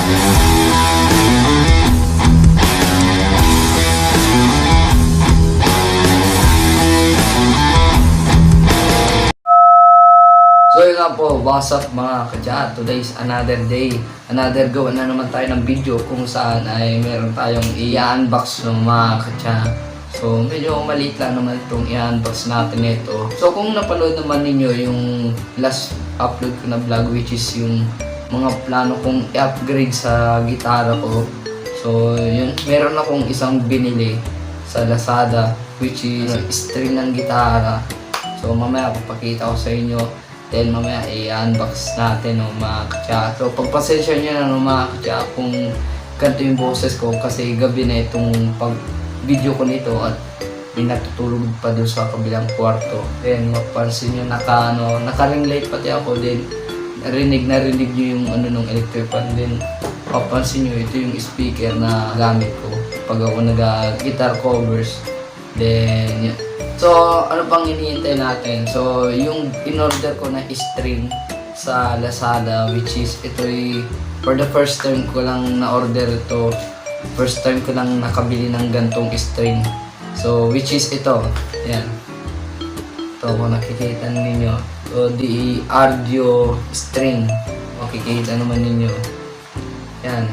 So yun nga po, what's up mga kadya? Today's another day. Another gawa na naman tayo ng video kung saan ay meron tayong i-unbox ng mga kadya. So medyo maliit lang naman itong i-unbox natin ito. So kung napanood naman ninyo yung last upload ko na vlog, which is yung mga plano kong i-upgrade sa gitara ko. So yun, meron akong isang binili sa Lazada, which is string ng gitara. So mamaya papakita ko sa inyo. Then mamaya i-unbox natin mga katya. So pagpasensya nyo na mga katya kung ganito yung boses ko kasi gabi na itong pag-video ko nito at may natutulog pa doon sa kabilang kwarto. Then mapansin nyo naka-ring light pati ako. Then narinig nyo yung nung electric fan. Then mapansin nyo ito yung speaker na gamit ko pag ako nag-guitar covers. Then yun. So, ano pang hinihintay natin? So, yung in-order ko na string sa Lazada, which is ito for the first time ko lang na-order ito. First time ko lang nakabili ng gantong string. So, which is ito. Yan. Ito kung nakikita ninyo. So, the Ardio string. Makikita naman ninyo. Yan.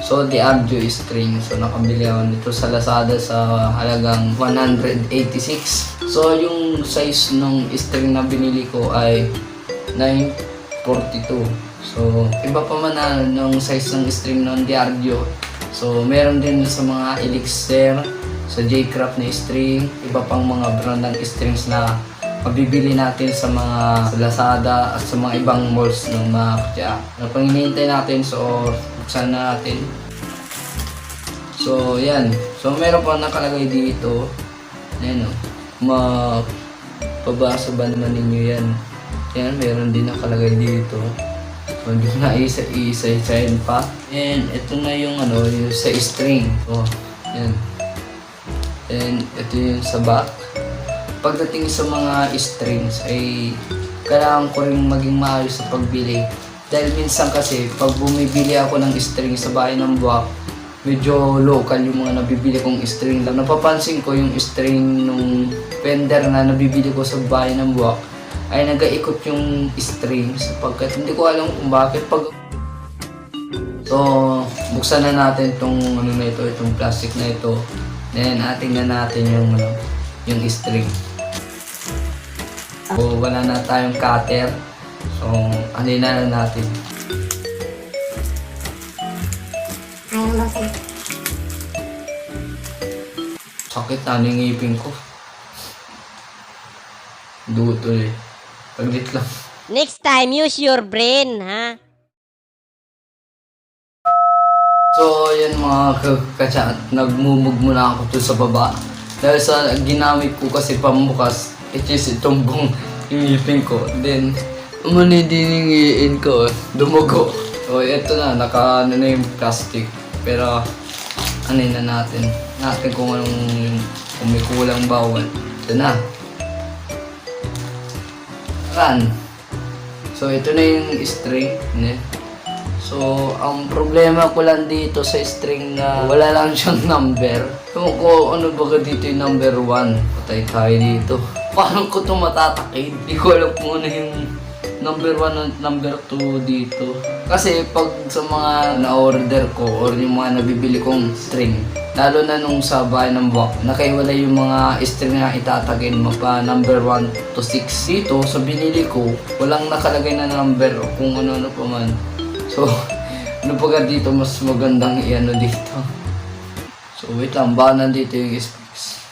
So, the Ardio string. So, nakabili ako nito sa Lazada sa halagang 186. So, yung size ng string na binili ko ay 942. So, iba pa man na ng size ng string ng the Ardio. So, meron din sa mga Elixir, sa J-Craft na string, iba pang mga brand ng strings na mabibili natin sa mga Lazada at sa mga ibang malls ng mga kutya. Ano pang hinihintay natin? So, buksan na natin. So, yan. So, meron pa nakalagay dito. Ayan o. Mapabasa ba naman ninyo yan? Yan, meron din nakalagay dito. So, hindi na isa-isayin pa. And, ito na yung yung sa string. So, yan. And, ito yung sa back. Pagdating sa mga strings ay kailangan ko rin maging maayos sa pagbili. Dahil minsan kasi, pag bumibili ako ng string sa bahay ng buwak, medyo local yung mga nabibili kong string lang. Napapansin ko yung string nung vendor na nabibili ko sa bahay ng buwak ay nag-aikot yung string sapagkat hindi ko alam kung bakit. So, buksan na natin itong na ito, itong plastic na ito. Then, tingnan natin yung string. So, wala na tayong cutter. So, na natin. Sakit na ng ngipin ko. Duto eh. Paglit lang. Next time, use your brain, ha? So, yan mga kachat. Nagmumug muna ako to sa baba. Dahil sa ginamit ko kasi pambukas, which is itong buong ngipin ko. Then, umanidiningin ko. Dumugo. So, ito na. Naka na yung plastic. Pero, na natin. Natin kung kung may kulang bawal. Ito na. Run. So, ito na yung string. So, ang problema ko lang dito sa string na wala lang siyang number. Kung ano baga dito yung number 1. Patay tayo dito. Paano ko ito matatakid? Hindi ko alam kung ano yung number 1 at number 2 dito. Kasi pag sa mga na-order ko or yung mga nabibili kong string, lalo na nung sa bahay ng buwak, nakaiwala yung mga string na itatagin mo pa number 1 to 6. Dito sa binili ko, walang nakalagay na number o kung ano-ano pa man. So, ano pa dito mas magandang dito. So, wait lang, baka nandito yung specs.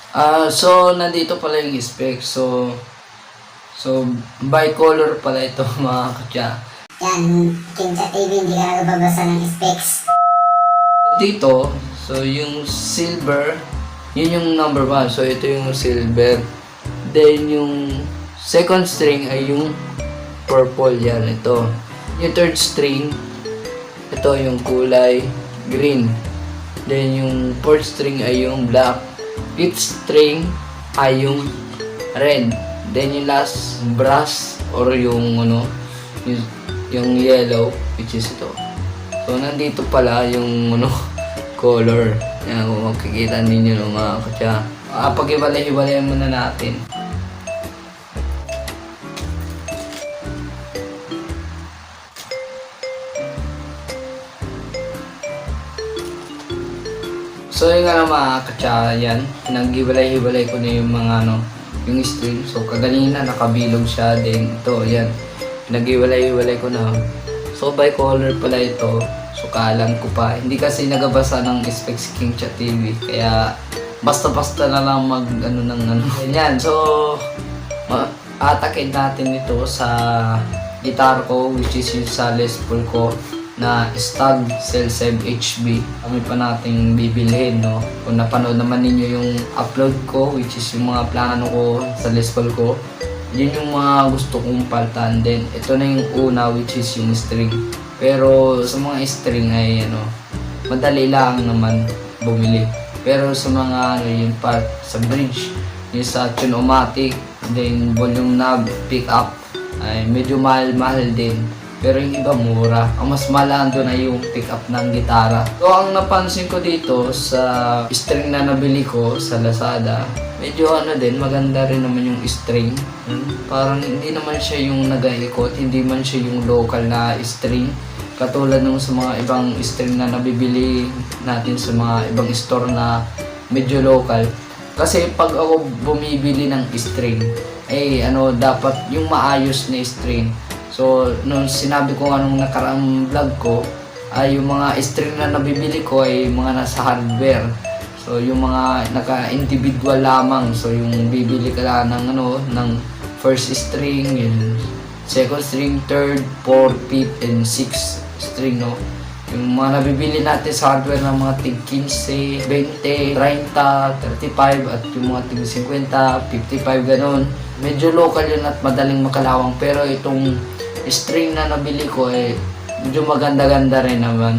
So, nandito pala yung specs. So, bicolor pala ito mga katya. Yan, King sa TV, hindi ka nagbabasa ng specs. Dito, so yung silver, yun yung number 1. So, ito yung silver. Then, yung second string ay yung purple. Yan, ito. Yung third string, ito yung kulay green. Then, yung fourth string ay yung black. Fifth string ay yung red. Then yung last brass or yung yellow, which is ito. So, nandito pala yung color. Yan, kung makikita ninyo no, mga kutya. Pag-iwalay-hiwalayan muna natin. So yun nga mga katsa, yan. Pinag-hiwalay-hiwalay ko na yung mga yung stream. So kaganina nakabilog siya din. Ito, yan. Pinag-hiwalay-hiwalay ko na. So by color pala ito. Sukalan ko pa. Hindi kasi nagabasa ng Specs King Chat TV. Kaya basta-basta na lang mag Ganyan. So atakin natin ito sa guitar ko, which is yung sa Les Paul ko na Stag Cell 7 HB. Kami pa nating bibilhin, no? Kung napanood naman ninyo yung upload ko, which is yung mga plano ko sa Les Paul ko, yun yung mga gusto kong paltan. Then, ito na yung una, which is yung string. Pero sa mga string ay, madali lang naman bumili. Pero sa mga, yung part sa bridge, yung sa tune-o-matic, then volume knob, pick up, ay medyo mahal-mahal din. Pero yung iba mura. Ang mas mahal doon ay yung pick up ng gitara. So ang napansin ko dito sa string na nabili ko sa Lazada, medyo din, maganda rin naman yung string. Parang hindi naman siya yung nag-ikot, hindi man siya yung local na string. Katulad nung sa mga ibang string na nabibili natin sa mga ibang store na medyo local. Kasi pag ako bumibili ng string, dapat yung maayos na string. So, nung sinabi ko anong nakaraang vlog ko, ay yung mga string na nabibili ko ay mga nasa hardware. So, yung mga naka-individual lamang. So, yung bibili ka lang ng first string, yung second string, third, fourth, fifth, and sixth string, no? Yung mga nabibili natin sa hardware ng mga tig 15, 20, 30, 35 at yung mga tig 50, 55 ganun. Medyo local yun at madaling makalawang, pero itong string na nabili ko medyo maganda-ganda rin naman.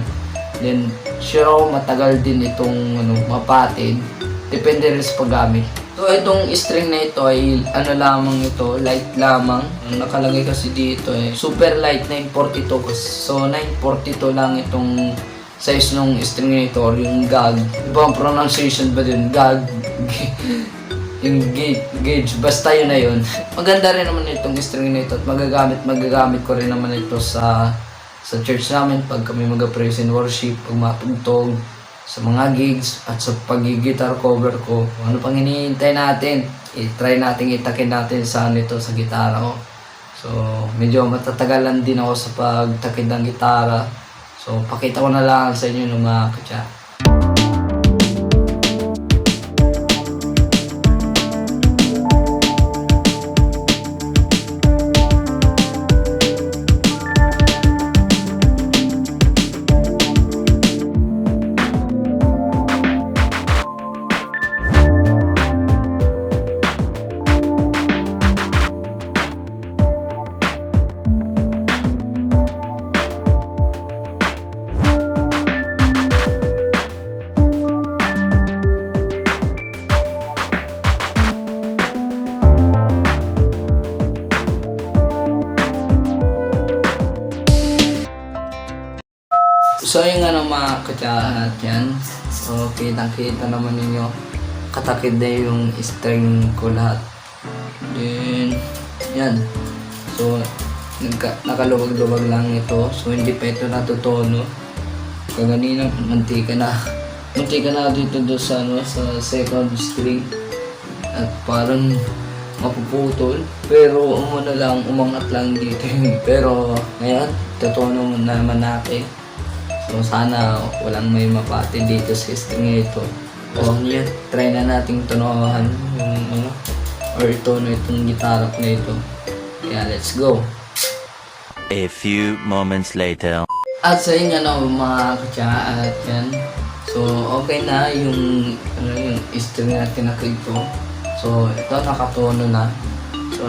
Then sure matagal din itong mapatid. Depende rin sa paggamit. So itong string na ito ay lamang ito, light lamang. Ang nakalagay kasi dito super light 942. So 942 lang itong size ng string na ito or yung gag. Iba ang pronunciation ba din? Gag. Yung gauge, basta yun na yun. Maganda rin naman itong string na ito at magagamit ko rin naman ito sa church namin pag kami mag-praise and worship, pag matugtog, sa mga gigs at sa pag-guitar cover ko. Ano pang hinihintay natin? I-try natin, itakin natin sa gitara ko. So, medyo matatagalan din ako sa pagtakid ng gitara. So, pakita ko na lang sa inyo ng mga katsa. So yung mga katsa at yan. So kitang-kita naman ninyo. Katakid na yung string ko lahat. Then yan. So nakaluwag-luwag lang ito. So hindi pa ito natutono. Kaganina muntika na dito sa second string. At parang mapuputol. Pero umangat lang dito. Pero ngayon tutono naman natin. So sana walang may mapati dito sa string ito. O yan, try na nating tunuhan yung or tono itong gitara na ito. Kaya let's go. A few moments later. At sa inyo mga katsa at yan. So okay na yung string na tinakid ko. So ito nakatono na. So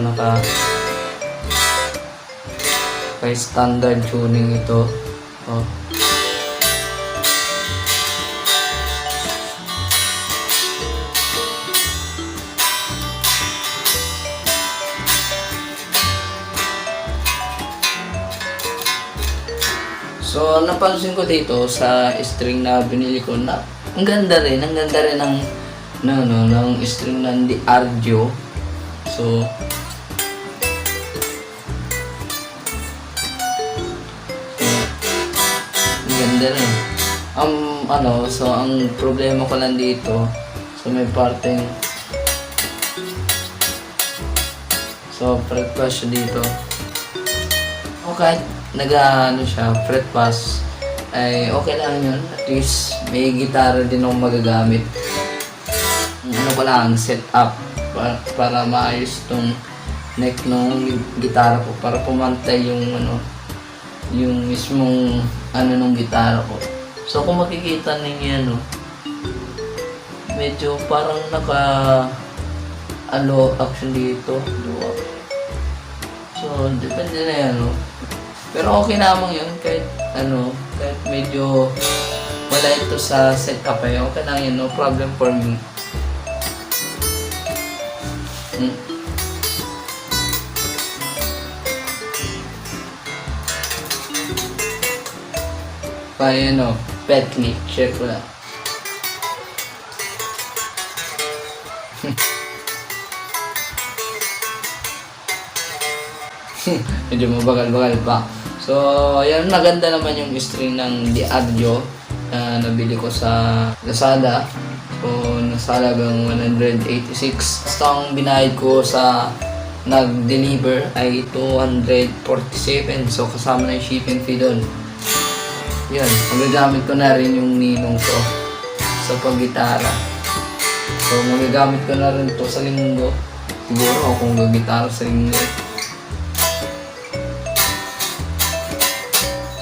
kay standard tuning ito. So, napansin ko dito sa string na binili ko na ang ganda rin ng ng string ng Diageo. So, ang ganda rin. So ang problema ko lang dito, so may parteng fret pass siya dito. Okay, siya, fret pass, ay okay lang yun. At least may gitara din akong magagamit. Ano ko lang, set up para maayos tong neck ng gitara ko, para pumantay yung mismong ng gitara ko. So kung makikita ninyo medyo parang low action dito. So depende na yan, pero okay namang yun kahit kahit medyo wala ito sa setup okay lang yun, no problem for me. Petly, check ko lang. Medyo mabagal-bagal pa. So, ayan, maganda naman yung string ng Diageo na nabili ko sa Lazada. So, nasa halagang 186. So, ang binayad ko sa nag-deliver ay 247. So, kasama na yung shipping fee doon. Yan, magagamit ko na rin yung ninong ko sa paggitara. So, magagamit ko na rin to sa linggo. Siguro akong gagitara sa linggo.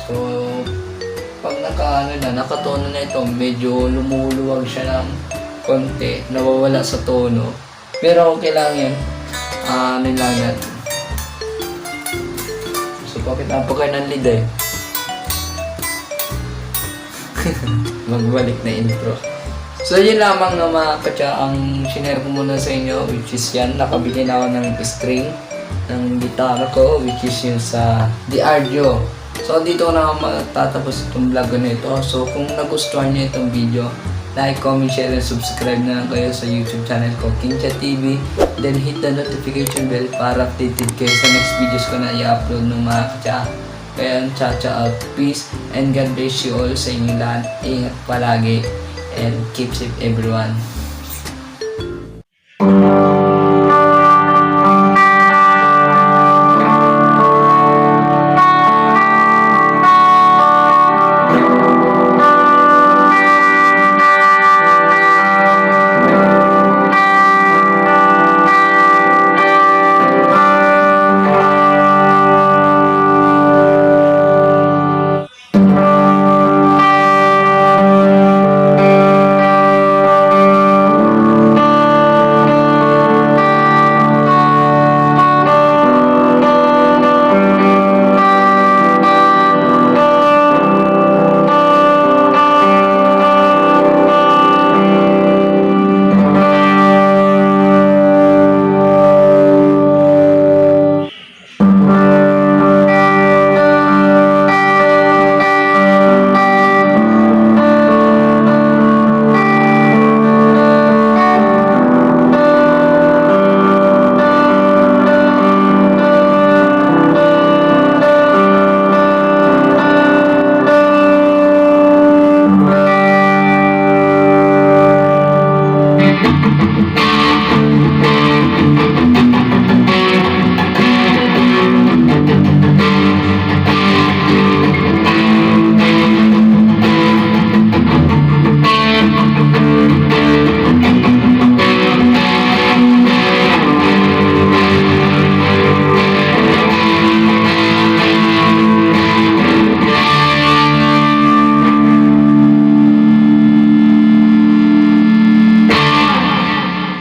So, pag nakatono na ito, medyo lumuluwag siya ng konti, nawawala sa tono. Pero okay lang yan. Lang yan. So, bakit napakain ng lead magbalik na intro. So yun lamang na mga katsa ang sinare ko muna sa inyo, which is yan, nakabili na ako ng string ng gitara ko, which is yun sa Diageo. So dito na ako matatapos itong vlog na ito. So kung nagustuhan niyo itong video, like, comment, share, and subscribe na lang kayo sa YouTube channel ko, Kingchat TV. Then hit the notification bell para updated kayo sa next videos ko na i-upload ng mga katsa. Kaya cha-cha out. Peace and God bless you all sa inyo lahat. Ingat palagi and keep safe everyone.